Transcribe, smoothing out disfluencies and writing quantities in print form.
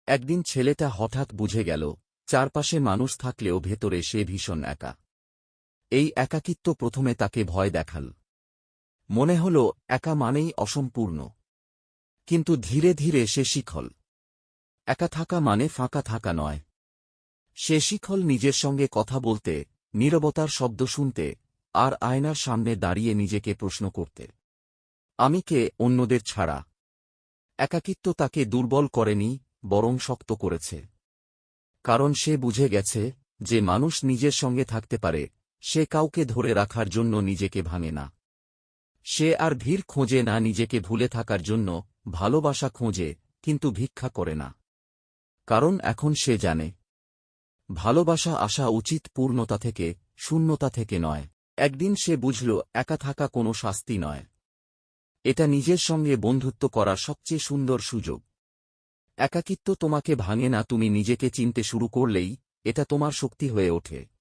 একদিন ছেলেটা হঠাৎ বুঝে গেল, চারপাশে মানুষ থাকলেও ভেতরে সে ভীষণ একা। এই একাকিত্ব প্রথমে তাকে ভয় দেখাল। মনে হল একা মানেই অসম্পূর্ণ। কিন্তু ধীরে ধীরে সে শিখল, একা থাকা মানে ফাঁকা থাকা নয়। সে শিখল নিজের সঙ্গে কথা বলতে, নীরবতার শব্দ শুনতে, আর আয়নার সামনে দাঁড়িয়ে নিজেকে প্রশ্ন করতে, আমি কে অন্যদের ছাড়া। একাকিত্ব তাকে দুর্বল করেনি, বরং শক্ত করেছে। কারণ সে বুঝে গেছে, যে মানুষ নিজের সঙ্গে থাকতে পারে, সে কাউকে ধরে রাখার জন্য নিজেকে ভাঙে না। সে আর ভিড় খোঁজে না নিজেকে ভুলে থাকার জন্য, ভালোবাসা খোঁজে, কিন্তু ভিক্ষা করে না। কারণ এখন সে জানে, ভালোবাসা আসা উচিত পূর্ণতা থেকে, শূন্যতা থেকে নয়। একদিন সে বুঝল, একা থাকা কোনো শাস্তি নয়। এটা নিজের সঙ্গে বন্ধুত্ব করার সবচেয়ে সুন্দর সুযোগ। একাকিত্ব তোমাকে ভাঙে না, তুমি নিজেকে চিনতে শুরু করলেই এটা তোমার শক্তি হয়ে ওঠে।